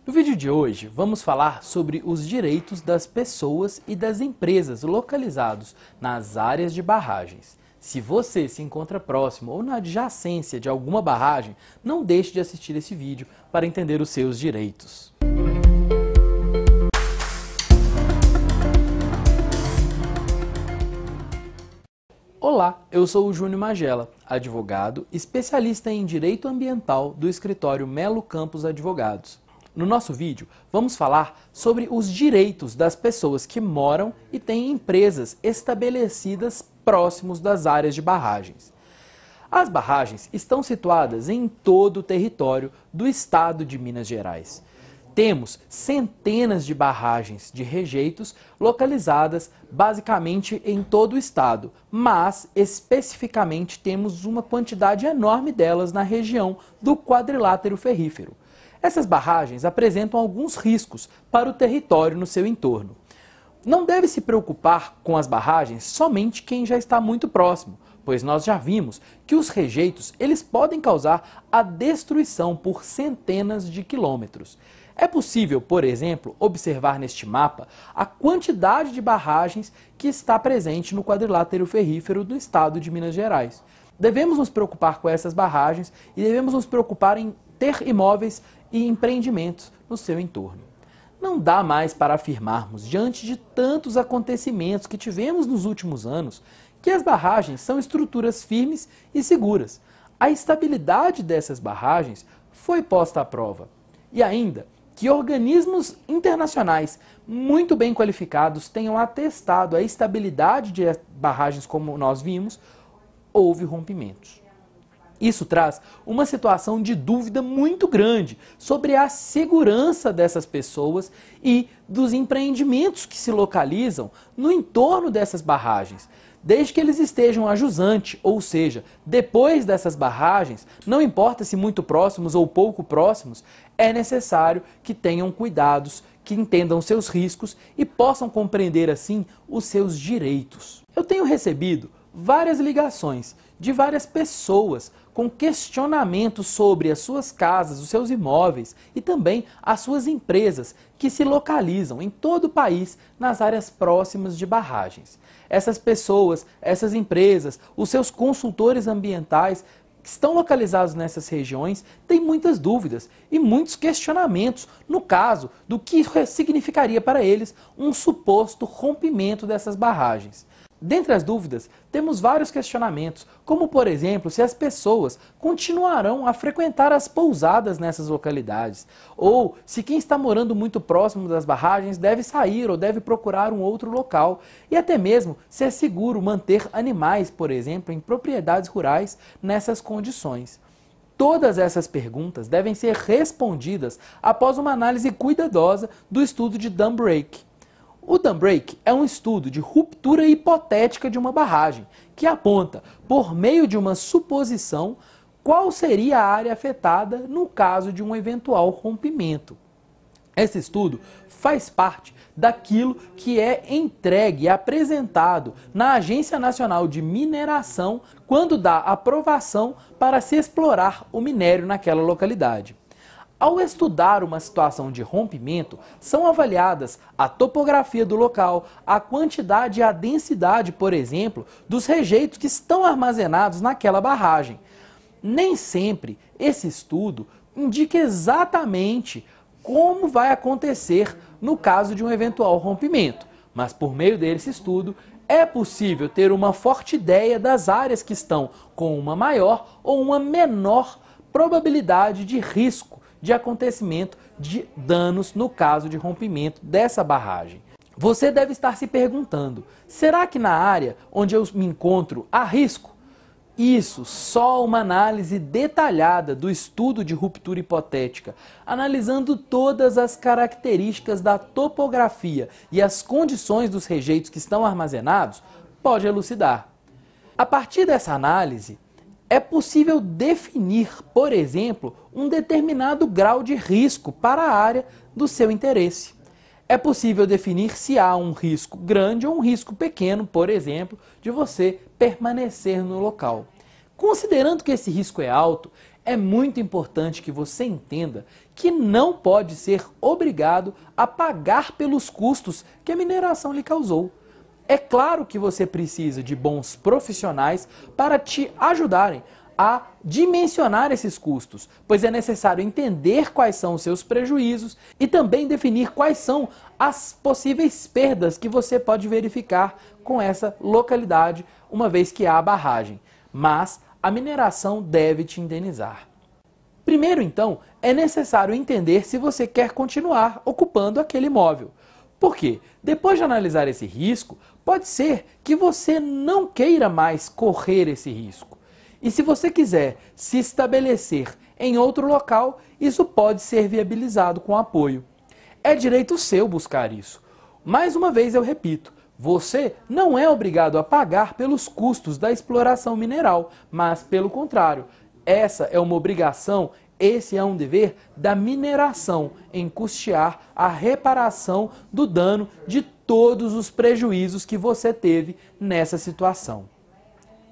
No vídeo de hoje, vamos falar sobre os direitos das pessoas e das empresas localizados nas áreas de barragens. Se você se encontra próximo ou na adjacência de alguma barragem, não deixe de assistir esse vídeo para entender os seus direitos. Olá, eu sou o Júnior Magela, advogado, especialista em Direito Ambiental do escritório Melo Campos Advogados. No nosso vídeo, vamos falar sobre os direitos das pessoas que moram e têm empresas estabelecidas próximos das áreas de barragens. As barragens estão situadas em todo o território do estado de Minas Gerais. Temos centenas de barragens de rejeitos localizadas basicamente em todo o estado, mas especificamente temos uma quantidade enorme delas na região do quadrilátero ferrífero. Essas barragens apresentam alguns riscos para o território no seu entorno. Não deve se preocupar com as barragens somente quem já está muito próximo, pois nós já vimos que os rejeitos eles podem causar a destruição por centenas de quilômetros. É possível, por exemplo, observar neste mapa a quantidade de barragens que está presente no quadrilátero ferrífero do estado de Minas Gerais. Devemos nos preocupar com essas barragens e devemos nos preocupar em ter imóveis e empreendimentos no seu entorno. Não dá mais para afirmarmos, diante de tantos acontecimentos que tivemos nos últimos anos, que as barragens são estruturas firmes e seguras. A estabilidade dessas barragens foi posta à prova. E ainda, que organismos internacionais muito bem qualificados tenham atestado a estabilidade de barragens como nós vimos, houve rompimentos. Isso traz uma situação de dúvida muito grande sobre a segurança dessas pessoas e dos empreendimentos que se localizam no entorno dessas barragens. Desde que eles estejam a jusante, ou seja, depois dessas barragens, não importa se muito próximos ou pouco próximos, é necessário que tenham cuidados, que entendam seus riscos e possam compreender assim os seus direitos. Eu tenho recebido várias ligações de várias pessoas com questionamentos sobre as suas casas, os seus imóveis e também as suas empresas que se localizam em todo o país nas áreas próximas de barragens. Essas pessoas, essas empresas, os seus consultores ambientais que estão localizados nessas regiões têm muitas dúvidas e muitos questionamentos no caso do que significaria para eles um suposto rompimento dessas barragens. Dentre as dúvidas, temos vários questionamentos, como por exemplo, se as pessoas continuarão a frequentar as pousadas nessas localidades, ou se quem está morando muito próximo das barragens deve sair ou deve procurar um outro local, e até mesmo se é seguro manter animais, por exemplo, em propriedades rurais nessas condições. Todas essas perguntas devem ser respondidas após uma análise cuidadosa do estudo de dam break. O dam break é um estudo de ruptura hipotética de uma barragem, que aponta, por meio de uma suposição, qual seria a área afetada no caso de um eventual rompimento. Esse estudo faz parte daquilo que é entregue e apresentado na Agência Nacional de Mineração quando dá aprovação para se explorar o minério naquela localidade. Ao estudar uma situação de rompimento, são avaliadas a topografia do local, a quantidade e a densidade, por exemplo, dos rejeitos que estão armazenados naquela barragem. Nem sempre esse estudo indica exatamente como vai acontecer no caso de um eventual rompimento, mas por meio desse estudo é possível ter uma forte ideia das áreas que estão com uma maior ou uma menor probabilidade de risco de acontecimento de danos no caso de rompimento dessa barragem. Você deve estar se perguntando, será que na área onde eu me encontro há risco? Isso, só uma análise detalhada do estudo de ruptura hipotética, analisando todas as características da topografia e as condições dos rejeitos que estão armazenados, pode elucidar. A partir dessa análise, é possível definir, por exemplo, um determinado grau de risco para a área do seu interesse. É possível definir se há um risco grande ou um risco pequeno, por exemplo, de você permanecer no local. Considerando que esse risco é alto, é muito importante que você entenda que não pode ser obrigado a pagar pelos custos que a mineração lhe causou. É claro que você precisa de bons profissionais para te ajudarem a dimensionar esses custos, pois é necessário entender quais são os seus prejuízos e também definir quais são as possíveis perdas que você pode verificar com essa localidade, uma vez que há a barragem. Mas a mineração deve te indenizar. Primeiro, então, é necessário entender se você quer continuar ocupando aquele imóvel. Por quê? Depois de analisar esse risco, pode ser que você não queira mais correr esse risco. E se você quiser se estabelecer em outro local, isso pode ser viabilizado com apoio. É direito seu buscar isso. Mais uma vez eu repito, você não é obrigado a pagar pelos custos da exploração mineral, mas pelo contrário, essa é uma obrigação, esse é um dever da mineração em custear a reparação do dano de todos os prejuízos que você teve nessa situação.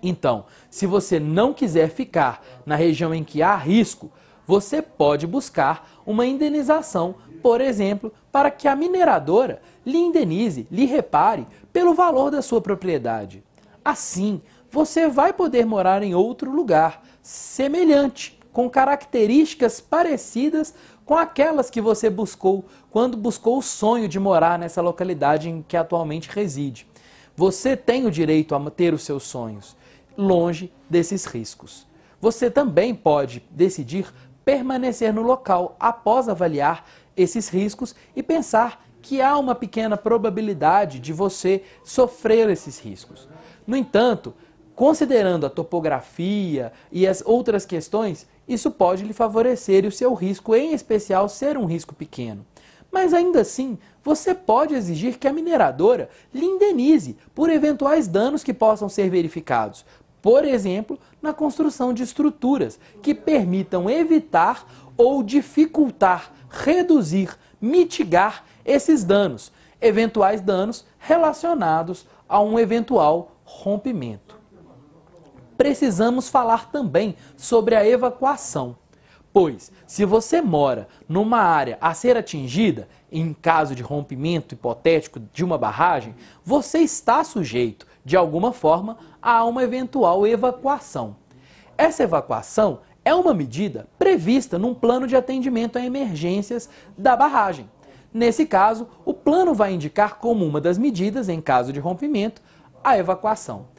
Então, se você não quiser ficar na região em que há risco, você pode buscar uma indenização, por exemplo, para que a mineradora lhe indenize, lhe repare pelo valor da sua propriedade. Assim, você vai poder morar em outro lugar, semelhante, com características parecidas com aquelas que você buscou quando buscou o sonho de morar nessa localidade em que atualmente reside. Você tem o direito a ter os seus sonhos, longe desses riscos. Você também pode decidir permanecer no local após avaliar esses riscos e pensar que há uma pequena probabilidade de você sofrer esses riscos. No entanto, considerando a topografia e as outras questões, isso pode lhe favorecer e o seu risco, em especial, ser um risco pequeno. Mas ainda assim, você pode exigir que a mineradora lhe indenize por eventuais danos que possam ser verificados. Por exemplo, na construção de estruturas que permitam evitar ou dificultar, reduzir, mitigar esses danos, eventuais danos relacionados a um eventual rompimento. Precisamos falar também sobre a evacuação, pois se você mora numa área a ser atingida, em caso de rompimento hipotético de uma barragem, você está sujeito, de alguma forma, a uma eventual evacuação. Essa evacuação é uma medida prevista num plano de atendimento a emergências da barragem. Nesse caso, o plano vai indicar como uma das medidas, em caso de rompimento, a evacuação.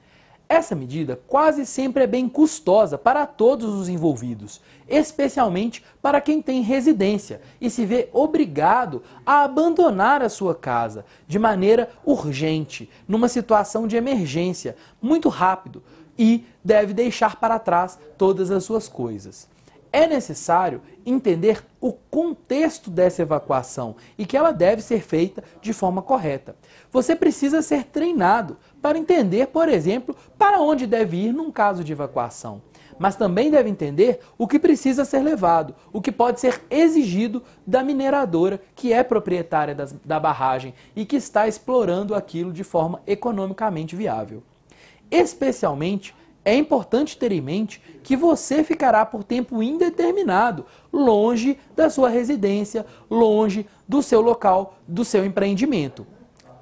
Essa medida quase sempre é bem custosa para todos os envolvidos, especialmente para quem tem residência e se vê obrigado a abandonar a sua casa de maneira urgente, numa situação de emergência, muito rápido, e deve deixar para trás todas as suas coisas. É necessário entender o contexto dessa evacuação e que ela deve ser feita de forma correta. Você precisa ser treinado para entender, por exemplo, para onde deve ir num caso de evacuação. Mas também deve entender o que precisa ser levado, o que pode ser exigido da mineradora que é proprietária da barragem e que está explorando aquilo de forma economicamente viável. Especialmente, é importante ter em mente que você ficará por tempo indeterminado, longe da sua residência, longe do seu local, do seu empreendimento.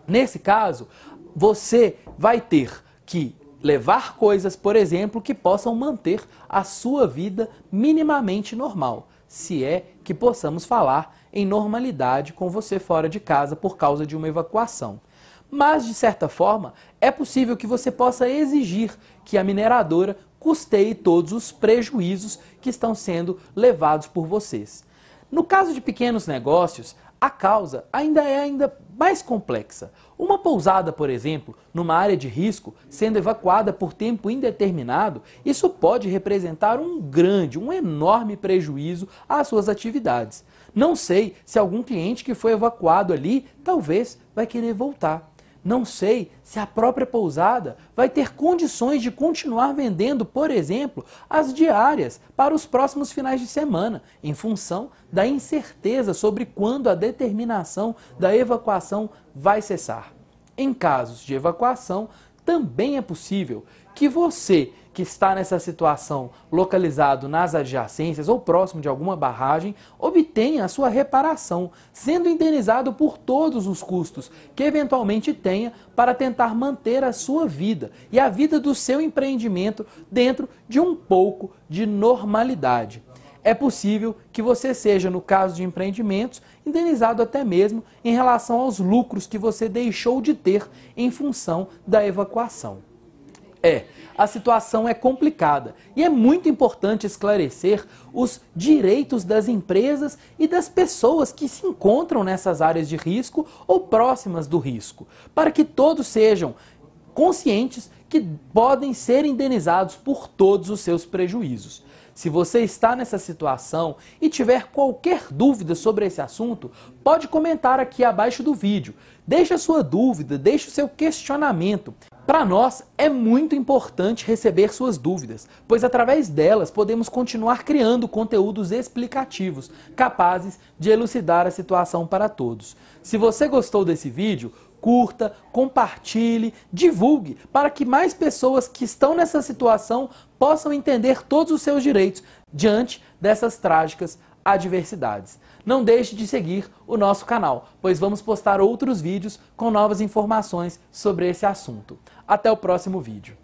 Nesse caso, você vai ter que levar coisas, por exemplo, que possam manter a sua vida minimamente normal, se é que possamos falar em normalidade com você fora de casa por causa de uma evacuação. Mas, de certa forma, é possível que você possa exigir que a mineradora custeie todos os prejuízos que estão sendo levados por vocês. No caso de pequenos negócios, a causa ainda é mais complexa. Uma pousada, por exemplo, numa área de risco, sendo evacuada por tempo indeterminado, isso pode representar um enorme prejuízo às suas atividades. Não sei se algum cliente que foi evacuado ali, talvez vai querer voltar. Não sei se a própria pousada vai ter condições de continuar vendendo, por exemplo, as diárias para os próximos finais de semana, em função da incerteza sobre quando a determinação da evacuação vai cessar. Em casos de evacuação, também é possível que você, que está nessa situação localizado nas adjacências ou próximo de alguma barragem, obtenha a sua reparação, sendo indenizado por todos os custos que eventualmente tenha para tentar manter a sua vida e a vida do seu empreendimento dentro de um pouco de normalidade. É possível que você seja, no caso de empreendimentos, indenizado até mesmo em relação aos lucros que você deixou de ter em função da evacuação. A situação é complicada e é muito importante esclarecer os direitos das empresas e das pessoas que se encontram nessas áreas de risco ou próximas do risco, para que todos sejam conscientes que podem ser indenizados por todos os seus prejuízos. Se você está nessa situação e tiver qualquer dúvida sobre esse assunto, pode comentar aqui abaixo do vídeo. Deixe a sua dúvida, deixe o seu questionamento. Para nós é muito importante receber suas dúvidas, pois através delas podemos continuar criando conteúdos explicativos, capazes de elucidar a situação para todos. Se você gostou desse vídeo, curta, compartilhe, divulgue, para que mais pessoas que estão nessa situação possam entender todos os seus direitos diante dessas trágicas adversidades. Não deixe de seguir o nosso canal, pois vamos postar outros vídeos com novas informações sobre esse assunto. Até o próximo vídeo.